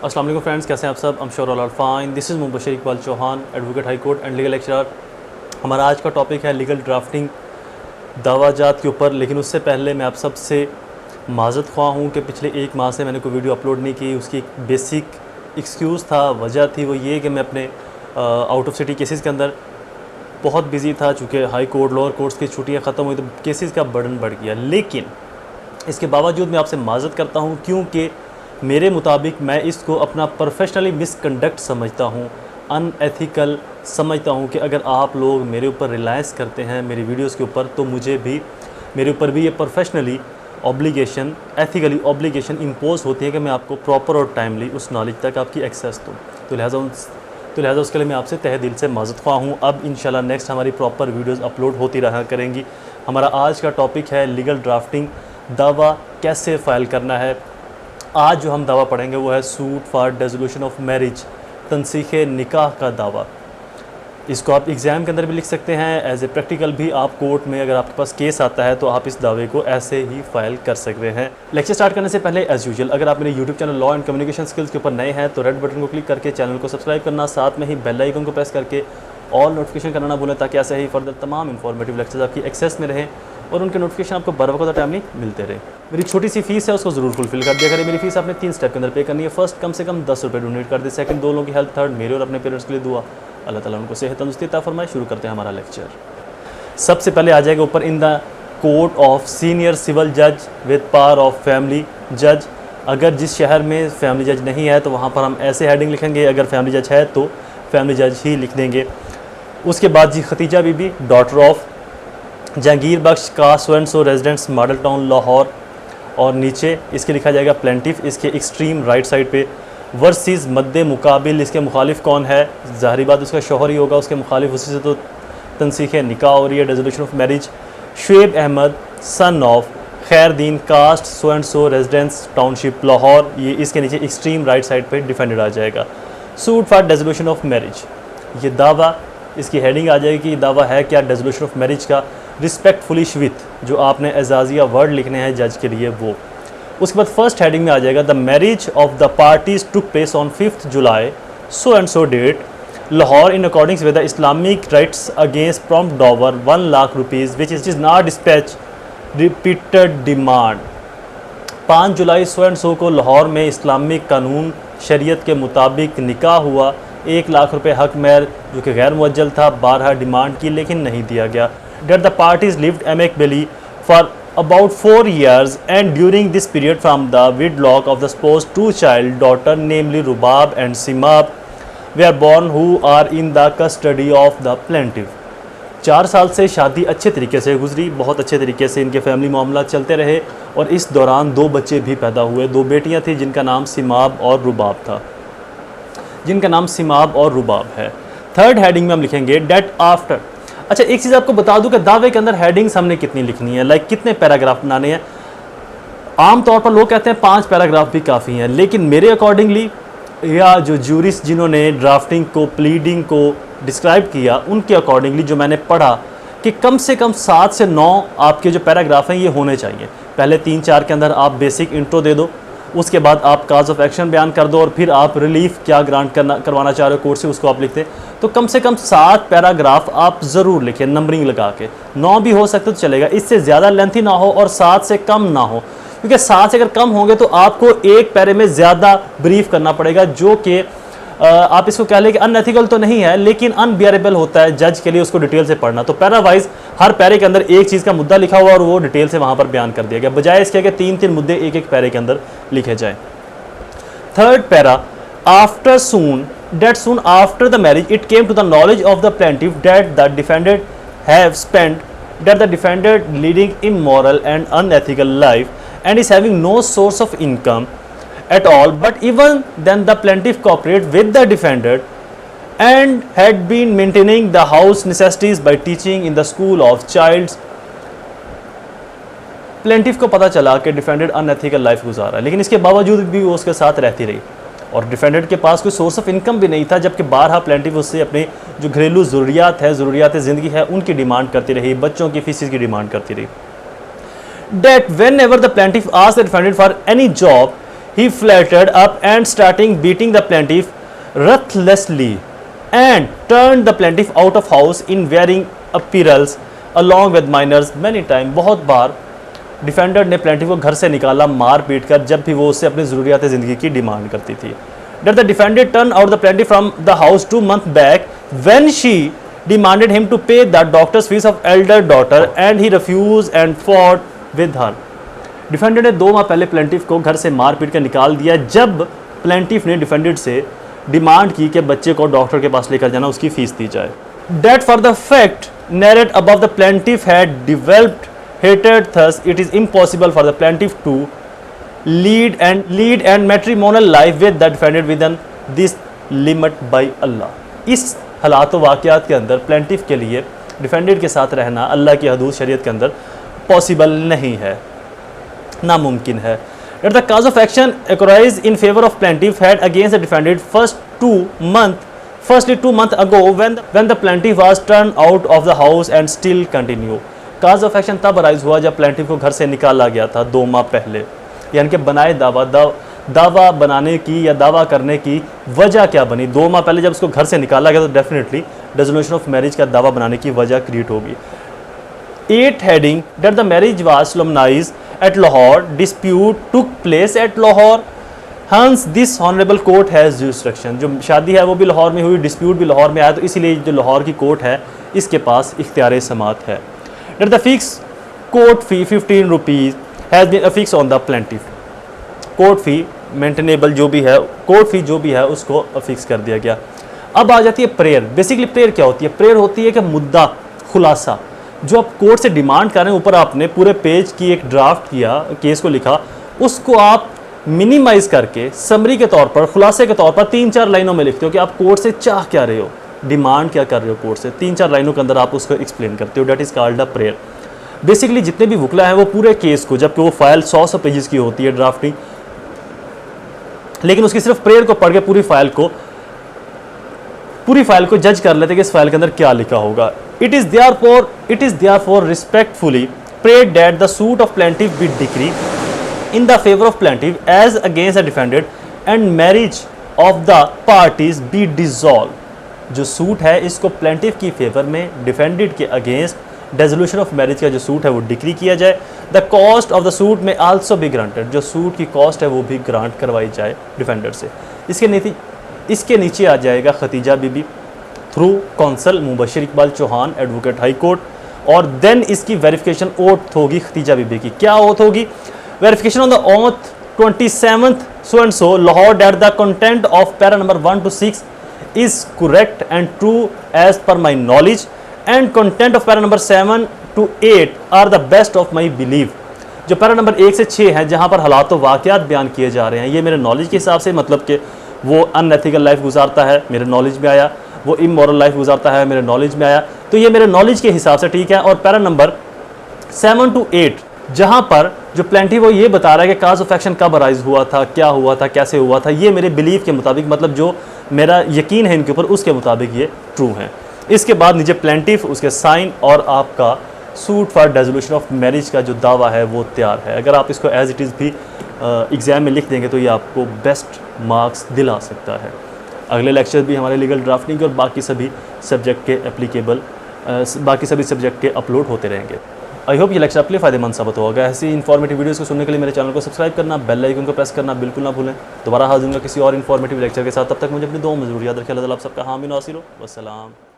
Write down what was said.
अस्सलाम वालेकुम फ्रेंड्स, कैसे हैं आप सब? I'm sure all are fine. This is Mubashar Iqbal Chauhan, advocate high court and legal lecturer. हमारा आज का टॉपिक है लीगल ड्राफ्टिंग दवाजात के ऊपर। लेकिन उससे पहले मैं आप सब से माज़रत ख्वाह हूँ कि पिछले एक माह से मैंने कोई वीडियो अपलोड नहीं की। उसकी एक बेसिक एक्सक्यूज़ था, वजह थी वो ये कि मैं अपने आउट ऑफ सिटी केसेस के अंदर बहुत बिजी था। चूँकि हाई कोर्ट लोअर कोर्ट्स की छुट्टियाँ ख़त्म हुई तो केसेस का बर्डन बढ़ गया। लेकिन इसके बावजूद मैं आपसे माज़रत करता हूँ, क्योंकि मेरे मुताबिक मैं इसको अपना प्रोफेशनली मिसकंडक्ट समझता हूँ, अनएथिकल समझता हूँ कि अगर आप लोग मेरे ऊपर रिलायंस करते हैं मेरी वीडियोस के ऊपर, तो मुझे भी मेरे ऊपर भी ये professionally obligation, ethically obligation impose होती है कि मैं आपको प्रॉपर और टाइमली उस नॉलेज तक आपकी एक्सेस दूँ। तो लिहाजा उसके लिए मैं आपसे तहे दिल से माज़रत ख्वाह हूँ। अब इंशाल्लाह नेक्स्ट हमारी प्रॉपर वीडियोस अपलोड होती रहा करेंगी। हमारा आज का टॉपिक है लीगल ड्राफ्टिंग, दावा कैसे फ़ाइल करना है। आज जो हम दावा पढ़ेंगे वो है suit for dissolution of marriage, तनसीख निकाह का दावा। इसको आप एग्ज़ाम के अंदर भी लिख सकते हैं, एज ए प्रैक्टिकल भी आप कोर्ट में अगर आपके पास केस आता है तो आप इस दावे को ऐसे ही फाइल कर सकते हैं। लेक्चर स्टार्ट करने से पहले एज़ यूजुअल अगर आप मेरे YouTube channel law and communication skills के ऊपर नए हैं तो रेड बटन को क्लिक करके चैनल को सब्सक्राइब करना, साथ में ही बेल आइकन को प्रेस करके ऑल नोटिफिकेशन करना ना भूलें, ताकि ऐसे ही फर्दर तमाम इंफॉर्मेटिव लेक्चर्स आपकी एक्सेस में रहें और उनके नोटिफिकेशन आपको बर वक्त टाइमली मिलते रहे। मेरी छोटी सी फीस है, उसको ज़रूर फुलफिल कर दिया करें। मेरी फीस आपने 3 स्टेप के अंदर पे करनी है। फर्स्ट, कम से कम 10 रुपये डोनेट कर दे। सेकंड, 2 लोगों की हेल्थ। थर्ड, मेरे और अपने पेरेंट्स के लिए दुआ। अल्लाह ताला उनको सेहत तंदुरुस्ती अता फरमाए। शुरू करते हैं हमारा लेक्चर। सबसे पहले आ जाएगा ऊपर, in the court of senior civil जज विद पावर ऑफ फैमिली जज। अगर जिस शहर में फैमिली जज नहीं है तो वहाँ पर हम ऐसे हेडिंग लिखेंगे, अगर फैमिली जज है तो फैमिली जज ही लिख देंगे। उसके बाद जी खतीजा बीबी, डॉटर ऑफ जहांगीर बख्श का so and so residents Model Town Lahore, और नीचे इसके लिखा जाएगा प्लेंटिफ इसके एक्सट्रीम राइट साइड पे, वर्सेस मद्दे मुकाबिल इसके मुखालिफ कौन है? ज़ाहिर बात उसका शोहर ही होगा, उसके मुखालिफ उसी से तो तनसीख निकाह हो रही है, dissolution of marriage. Shoaib Ahmed son of Khairdin caste so and so residence township Lahore, ये इसके नीचे एक्सट्रीम राइट साइड पे डिफेंडेड आ जाएगा। Suit for dissolution of marriage, ये दावा, इसकी हेडिंग आ जाएगी कि दावा है क्या डिसोल्यूशन ऑफ मैरिज का, रिस्पेक्टफुली विथ, जो आपने एजाजिया वर्ड लिखने हैं जज के लिए वो। उसके बाद फर्स्ट हेडिंग में आ जाएगा the marriage of the parties took place on 5 July so and so date Lahore in accordings with the Islamic rights against prompt dower 1 lakh rupees which is not dispatch repeated demand. 5 July so and so को लाहौर में Islamic कानून शरीयत के मुताबिक निकाह हुआ। 1 लाख रुपये हक महर जो कि गैर मुअज्जल था, 12 डिमांड की लेकिन नहीं दिया गया। That the parties lived amicably for about 4 years, and during this period from the wedlock of the spouse 2 child daughter namely Rubab and Simab were born, who are in the custody of the plaintiff। 4 साल से शादी अच्छे तरीके से गुजरी, बहुत अच्छे तरीके से इनके फैमिली मामला चलते रहे और इस दौरान 2 बच्चे भी पैदा हुए। 2 बेटियां थी जिनका नाम सिमाब और रुबाब था, जिनका नाम सिमाब और रुबाब है। थर्ड हेडिंग में हम लिखेंगे डेट आफ्टर। अच्छा, एक चीज़ आपको बता दूं कि दावे के अंदर हेडिंग्स हमने कितनी लिखनी है, लाइक कितने पैराग्राफ बनाने हैं। आम तौर पर लोग कहते हैं 5 पैराग्राफ भी काफ़ी हैं, लेकिन मेरे अकॉर्डिंगली या जो जूरिस्ट जिन्होंने ड्राफ्टिंग को, प्लीडिंग को डिस्क्राइब किया, उनके अकॉर्डिंगली जो मैंने पढ़ा कि कम से कम 7 से 9 आपके जो पैराग्राफ हैं ये होने चाहिए। पहले 3-4 के अंदर आप बेसिक इंट्रो दे दो, उसके बाद आप काज ऑफ एक्शन बयान कर दो और फिर आप रिलीफ क्या ग्रांट करवाना चाह रहे हो कोर्ट से उसको आप लिखते। तो कम से कम 7 पैराग्राफ आप ज़रूर लिखें, नंबरिंग लगा के। 9 भी हो सकते तो चलेगा, इससे ज़्यादा लेंथी ना हो और 7 से कम ना हो, क्योंकि 7 से अगर कम होंगे तो आपको एक पैरे में ज़्यादा ब्रीफ करना पड़ेगा, जो कि आप इसको कह लें कि अनएथिकल तो नहीं है लेकिन अनबियरेबल होता है जज के लिए उसको डिटेल से पढ़ना। तो पैरा वाइज हर पैरे के अंदर एक चीज़ का मुद्दा लिखा हुआ और वो डिटेल से वहाँ पर बयान कर दिया गया, बजाय इसके कि 3-3 मुद्दे एक पैरे के अंदर लिखे जाए। Third para, after soon that soon after the marriage it came to the knowledge of the plaintiff that the defendant have spent that the defendant leading immoral and unethical life and is having no source of income at all, but even then the plaintiff cooperated with the defendant and had been maintaining the house necessities by teaching in the school of child's। Plaintiff को पता चला कि defendant unethical life गुजार रहा है, लेकिन इसके बावजूद भी वो उसके साथ रहती रही और डिफेंडेंट के पास कोई सोर्स ऑफ इनकम भी नहीं था, जबकि बारहा प्लेंटिफ उससे अपनी जो घरेलू ज़रूरियात ज़िंदगी है उनकी डिमांड करती रही, बच्चों की फीसिस की डिमांड करती रही। That whenever the plaintiff asked the defendant for any job he flattered up and starting beating the plaintiff ruthlessly and turned the plaintiff out of house in wearing apparels along with minors many times। बहुत बार defender ने plaintiff को घर से निकाला मार पीट कर जब भी वो उससे अपनी ज़रूरियात ज़िंदगी की डिमांड करती थी। That the defendant turned out the plaintiff from the house 2 months back when she demanded him to pay the doctor's fees of elder daughter and he refused and fought with her। Defendant ने 2 माह पहले plaintiff को घर से मार पीट कर निकाल दिया जब प्लेंटिफ ने डिफेंडेंट से डिमांड की कि बच्चे को डॉक्टर के पास लेकर जाना, उसकी फीस दी जाए। That for the fact narrated above the plaintiff had developed hatred, thus it is impossible for the plaintiff to lead and matrimonial life with the defendant within this limit by Allah। इस हालात व वाक़यात के अंदर plaintiff के लिए defendant के साथ रहना अल्लाह की हदूद शरीयत के अंदर पॉसिबल नहीं है, नामुमकिन है। That the cause of action arise in favor of plaintiff had against the defendant firstly 2 months ago when the plaintiff was turned out of the house and still continue। Cause of action तब arise हुआ जब plaintiff को घर से निकाला गया था 2 माह पहले, यानी कि बनाए दावा बनाने की या दावा करने की वजह क्या बनी। 2 माह पहले जब उसको घर से निकाला गया तो डेफिनेटली डिसोल्यूशन ऑफ मैरिज का दावा बनाने की वजह क्रिएट होगी। 8 heading that the marriage was solemnised at Lahore, dispute took place at Lahore, hence this honourable court has jurisdiction. जो शादी है वो भी लाहौर में हुई, डिस्प्यूट भी लाहौर में आया, तो इसीलिए जो लाहौर की कोर्ट है इसके पास इख्तियार समात है। That the fixed court fee 15 rupees has been affixed on the plaintiff। Court fee maintainable जो भी है, कोर्ट फी जो भी है उसको अफिक्स कर दिया गया। अब आ जाती है प्रेयर। बेसिकली प्रेयर क्या होती है? प्रेयर होती है कि मुद्दा खुलासा जो आप कोर्ट से डिमांड कर रहे हैं, ऊपर आपने पूरे पेज की एक ड्राफ्ट किया, केस को लिखा, उसको आप मिनिमाइज करके समरी के तौर पर, खुलासे के तौर पर 3-4 लाइनों में लिखते हो कि आप कोर्ट से चाह क्या रहे हो, डिमांड क्या कर रहे हो कोर्ट से। 3-4 लाइनों के अंदर आप उसको एक्सप्लेन करते हो। That is called a prayer. Basically जितने भी वकला हैं वो पूरे केस को, जबकि वो फाइल 100 पेजेस की होती है ड्राफ्टिंग, लेकिन उसकी सिर्फ प्रेयर को पढ़ के पूरी फाइल को जज कर लेते कि इस फाइल के अंदर क्या लिखा होगा। It is therefore respectfully prayed that the suit of plaintiff be decree in the favour of plaintiff as against the defended and marriage of the parties be dissolve. जो सूट है इसको प्लेंटिफ की favour में, defended के against dissolution of marriage का जो suit है वो डिक्री किया जाए। The cost of the suit में आल्सो बी ग्रांटेड। जो सूट की कॉस्ट है वो भी ग्रांट करवाई जाए डिफेंडर से। इसके नीचे आ जाएगा Khatija Bibi through counsel Mubashar Iqbal Chauhan advocate high court, और देन इसकी वेरिफिकेशन ओथ होगी खतीजा बीबी की। क्या ओथ होगी? Verification on the oath 27th so and so Lahore that the content of para number 1 to 6 is correct and true as per my knowledge and content of para number 7 to 8 are the best of my belief। जो para number 1 से 6 है जहाँ पर हालात व वाक़यात बयान किए जा रहे हैं, ये मेरे नॉलेज के हिसाब से, मतलब कि वो अनएथिकल लाइफ गुजारता है मेरे नॉलेज में आया, वो इमोरल लाइफ गुजारता है मेरे नॉलेज में आया, तो ये मेरे नॉलेज के हिसाब से ठीक है। और पैरा नंबर 7 to 8 जहाँ पर जो प्लेंटिफ वो ये बता रहा है कि काज ऑफ एक्शन कब अराइज हुआ था, क्या हुआ था, कैसे हुआ था, ये मेरे बिलीव के मुताबिक, मतलब जो मेरा यकीन है इनके ऊपर, उसके मुताबिक ये ट्रू है। इसके बाद नीचे प्लेंटिफ, उसके साइन और आपका suit for dissolution of marriage का जो दावा है वो तैयार है। अगर आप इसको एज इट इज़ भी एग्ज़ाम में लिख देंगे तो ये आपको बेस्ट मार्क्स दिला सकता है। अगले लेक्चर भी हमारे लीगल ड्राफ्टिंग और बाकी सभी सब्जेक्ट के एप्लीकेबल बाकी सभी सब्जेक्ट के अपलोड होते रहेंगे। आई होप ये लेक्चर आपके लिए फ़ायदेमंद साबित होगा। ऐसी इन्फॉर्मेटिव वीडियोस को सुनने के लिए मेरे चैनल को सब्सक्राइब करना, बेल आइकन को प्रेस करना बिल्कुल ना भूलें। दोबारा हाजिर होंगे किसी और इन्फॉर्मेटिव लेक्चर के साथ, तब तक मुझे अपनी दुआ में ज़रूर याद रखें। अल्लाह ताला आप सबका हामी नासिर हो। वस्सलाम।